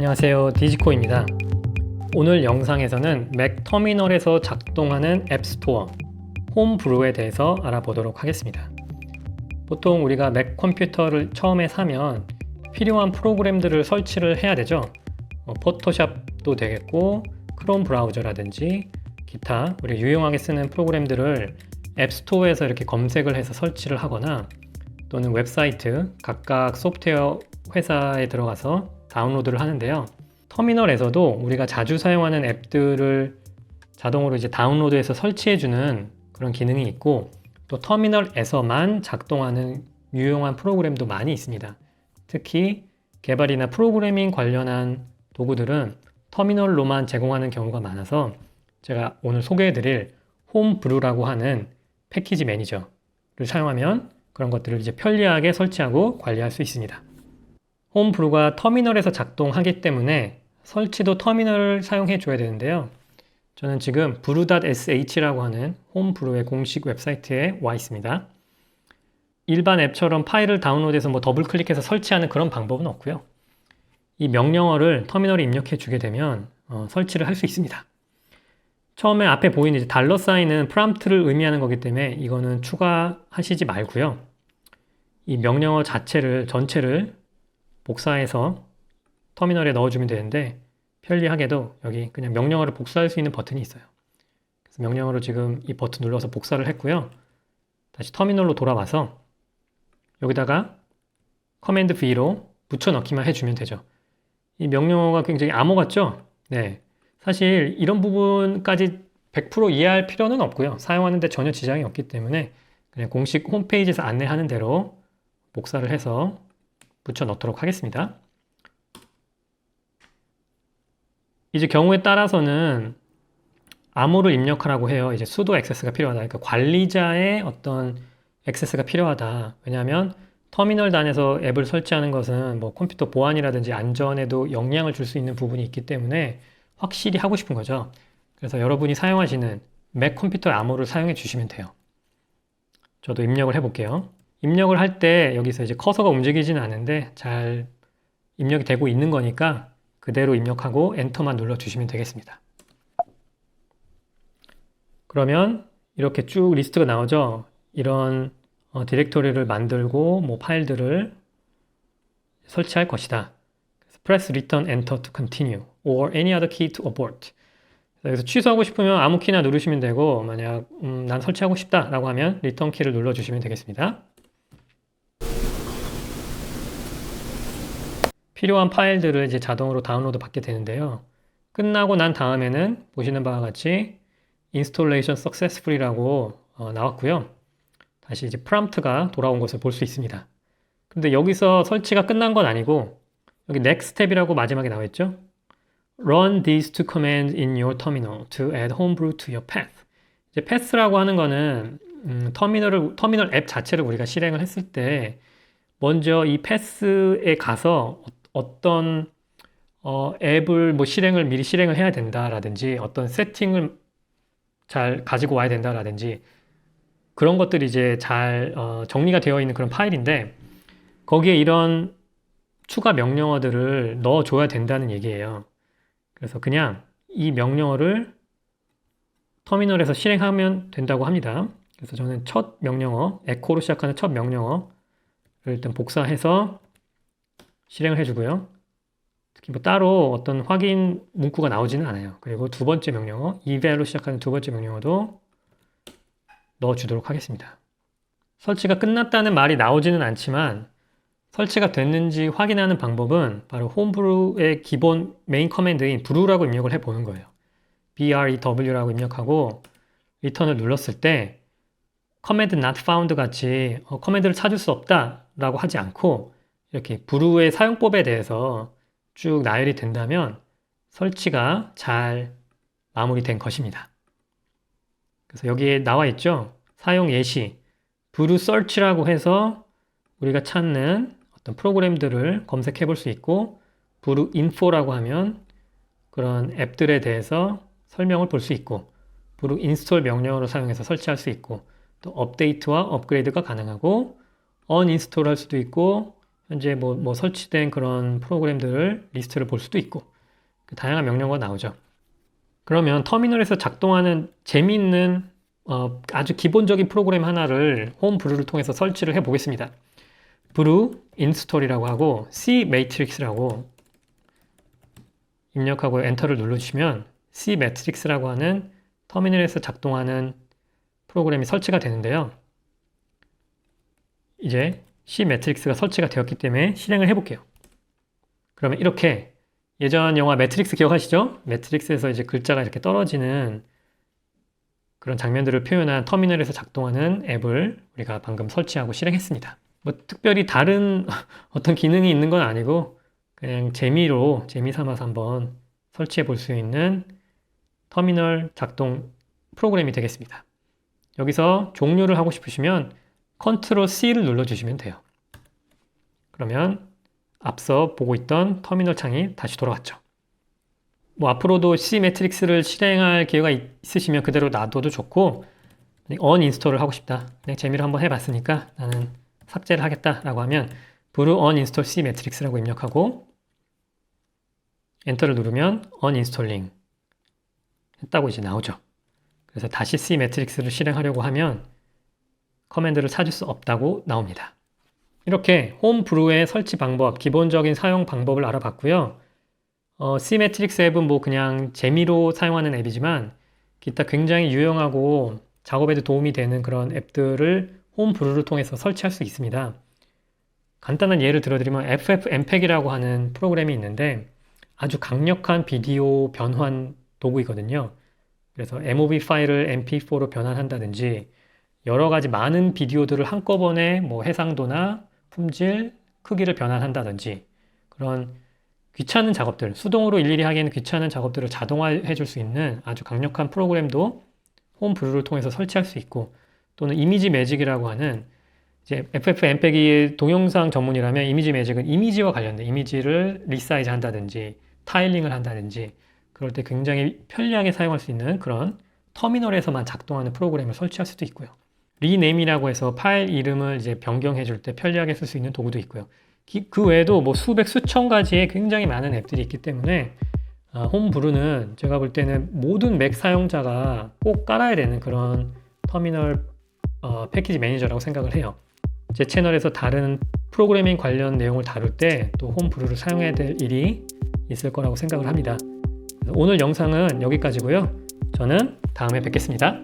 안녕하세요, 디지코입니다. 오늘 영상에서는 맥 터미널에서 작동하는 앱스토어 홈브루에 대해서 알아보도록 하겠습니다. 보통 우리가 맥 컴퓨터를 처음에 사면 필요한 프로그램들을 설치를 해야 되죠. 포토샵도 되겠고 크롬 브라우저라든지 기타 우리가 유용하게 쓰는 프로그램들을 앱스토어에서 이렇게 검색을 해서 설치를 하거나 또는 웹사이트 각각 소프트웨어 회사에 들어가서 다운로드를 하는데요. 터미널에서도 우리가 자주 사용하는 앱들을 자동으로 이제 다운로드해서 설치해주는 그런 기능이 있고, 또 터미널에서만 작동하는 유용한 프로그램도 많이 있습니다. 특히 개발이나 프로그래밍 관련한 도구들은 터미널로만 제공하는 경우가 많아서 제가 오늘 소개해드릴 홈브루라고 하는 패키지 매니저를 사용하면 그런 것들을 이제 편리하게 설치하고 관리할 수 있습니다. 홈브루가 터미널에서 작동하기 때문에 설치도 터미널을 사용해 줘야 되는데요. 저는 지금 brew.sh라고 하는 홈브루의 공식 웹사이트에 와 있습니다. 일반 앱처럼 파일을 다운로드해서 더블 클릭해서 설치하는 그런 방법은 없고요. 이 명령어를 터미널에 입력해 주게 되면 설치를 할 수 있습니다. 처음에 앞에 보이는 이제 달러 사인은 프롬프트를 의미하는 거기 때문에 이거는 추가하시지 말고요. 이 명령어 전체를 복사해서 터미널에 넣어주면 되는데, 편리하게도 여기 그냥 명령어를 복사할 수 있는 버튼이 있어요. 그래서 명령어로 지금 이 버튼 눌러서 복사를 했고요. 다시 터미널로 돌아와서 여기다가 커맨드 V로 붙여넣기만 해주면 되죠. 이 명령어가 굉장히 암호 같죠? 네. 사실 이런 부분까지 100% 이해할 필요는 없고요. 사용하는데 전혀 지장이 없기 때문에 그냥 공식 홈페이지에서 안내하는 대로 복사를 해서 붙여 넣도록 하겠습니다. 이제 경우에 따라서는 암호를 입력하라고 해요. 이제 sudo access가 필요하다. 그러니까 관리자의 어떤 액세스가 필요하다. 왜냐하면 터미널 단에서 앱을 설치하는 것은 컴퓨터 보안이라든지 안전에도 영향을 줄 수 있는 부분이 있기 때문에 확실히 하고 싶은 거죠. 그래서 여러분이 사용하시는 맥 컴퓨터의 암호를 사용해 주시면 돼요. 저도 입력을 해볼게요. 입력을 할 때 여기서 이제 커서가 움직이지는 않는데 잘 입력이 되고 있는 거니까 그대로 입력하고 엔터만 눌러주시면 되겠습니다. 그러면 이렇게 쭉 리스트가 나오죠. 이런 디렉토리를 만들고 파일들을 설치할 것이다. Press Return Enter to continue or any other key to abort. 여기서 취소하고 싶으면 아무 키나 누르시면 되고, 만약 난 설치하고 싶다 라고 하면 리턴 키를 눌러주시면 되겠습니다. 필요한 파일들을 이제 자동으로 다운로드 받게 되는데요. 끝나고 난 다음에는 보시는 바와 같이 Installation Successful이라고 나왔고요. 다시 이제 프롬프트가 돌아온 것을 볼 수 있습니다. 근데 여기서 설치가 끝난 건 아니고 여기 Next Step이라고 마지막에 나와 있죠. Run these two commands in your terminal to add homebrew to your path. 이제 path라고 하는 거는 터미널 앱 자체를 우리가 실행을 했을 때 먼저 이 path에 가서 어떤 앱을 미리 실행을 해야 된다라든지 어떤 세팅을 잘 가지고 와야 된다라든지 그런 것들이 이제 잘 정리가 되어 있는 그런 파일인데, 거기에 이런 추가 명령어들을 넣어줘야 된다는 얘기예요. 그래서 그냥 이 명령어를 터미널에서 실행하면 된다고 합니다. 그래서 저는 첫 명령어, 에코로 시작하는 첫 명령어를 일단 복사해서 실행을 해주고요. 특히 따로 어떤 확인 문구가 나오지는 않아요. 그리고 두 번째 명령어, eval로 시작하는 두 번째 명령어도 넣어주도록 하겠습니다. 설치가 끝났다는 말이 나오지는 않지만 설치가 됐는지 확인하는 방법은 바로 홈브루의 기본 메인 커맨드인 브루라고 입력을 해보는 거예요. brew라고 입력하고 리턴을 눌렀을 때 커맨드 not found 같이 커맨드를 찾을 수 없다 라고 하지 않고 이렇게 브루의 사용법에 대해서 쭉 나열이 된다면 설치가 잘 마무리된 것입니다. 그래서 여기에 나와 있죠. 사용 예시 브루 서치라고 해서 우리가 찾는 어떤 프로그램들을 검색해 볼 수 있고, 브루 인포라고 하면 그런 앱들에 대해서 설명을 볼 수 있고, 브루 인스톨 명령어로 사용해서 설치할 수 있고, 또 업데이트와 업그레이드가 가능하고 언인스톨 할 수도 있고 현재 뭐 설치된 그런 프로그램들을 리스트를 볼 수도 있고 다양한 명령어가 나오죠. 그러면 터미널에서 작동하는 재미있는 아주 기본적인 프로그램 하나를 홈 브루를 통해서 설치를 해 보겠습니다. 브루 인스톨이라고 하고 C 매트릭스라고 입력하고 엔터를 눌러주시면 C 매트릭스라고 하는 터미널에서 작동하는 프로그램이 설치가 되는데요. 이제 C 매트릭스가 설치가 되었기 때문에 실행을 해볼게요. 그러면 이렇게 예전 영화 매트릭스 기억하시죠? 매트릭스에서 이제 글자가 이렇게 떨어지는 그런 장면들을 표현한 터미널에서 작동하는 앱을 우리가 방금 설치하고 실행했습니다. 뭐 특별히 다른 어떤 기능이 있는 건 아니고 그냥 재미 삼아서 한번 설치해 볼 수 있는 터미널 작동 프로그램이 되겠습니다. 여기서 종료를 하고 싶으시면 컨트롤 C를 눌러주시면 돼요. 그러면 앞서 보고 있던 터미널 창이 다시 돌아왔죠. 뭐 앞으로도 C 매트릭스를 실행할 기회가 있으시면 그대로 놔둬도 좋고 언인스톨을 하고 싶다. 그냥 재미로 한번 해봤으니까 나는 삭제를 하겠다라고 하면 브루 언인스톨 C 매트릭스라고 입력하고 엔터를 누르면 언인스톨링 했다고 이제 나오죠. 그래서 다시 C 매트릭스를 실행하려고 하면 커맨드를 찾을 수 없다고 나옵니다. 이렇게 홈 브루의 설치 방법, 기본적인 사용 방법을 알아봤고요. C 매트릭스 앱은 뭐 그냥 재미로 사용하는 앱이지만 기타 굉장히 유용하고 작업에도 도움이 되는 그런 앱들을 홈 브루를 통해서 설치할 수 있습니다. 간단한 예를 들어드리면 FFmpeg이라고 하는 프로그램이 있는데 아주 강력한 비디오 변환 도구이거든요. 그래서 MOV 파일을 MP4로 변환한다든지 여러 가지 많은 비디오들을 한꺼번에 뭐 해상도나 품질, 크기를 변환한다든지 그런 귀찮은 작업들, 수동으로 일일이 하기에는 귀찮은 작업들을 자동화해 줄 수 있는 아주 강력한 프로그램도 홈 브루를 통해서 설치할 수 있고 또는 이미지 매직이라고 하는 이제 FFmpeg이 동영상 전문이라면 이미지 매직은 이미지와 관련된 이미지를 리사이즈 한다든지 타일링을 한다든지 그럴 때 굉장히 편리하게 사용할 수 있는 그런 터미널에서만 작동하는 프로그램을 설치할 수도 있고요. 리네임이라고 해서 파일 이름을 이제 변경해 줄 때 편리하게 쓸 수 있는 도구도 있고요. 그 외에도 뭐 수백 수천 가지의 굉장히 많은 앱들이 있기 때문에 홈 브루는 제가 볼 때는 모든 맥 사용자가 꼭 깔아야 되는 그런 터미널 패키지 매니저라고 생각을 해요. 제 채널에서 다른 프로그래밍 관련 내용을 다룰 때 또 홈 브루를 사용해야 될 일이 있을 거라고 생각을 합니다. 오늘 영상은 여기까지고요. 저는 다음에 뵙겠습니다.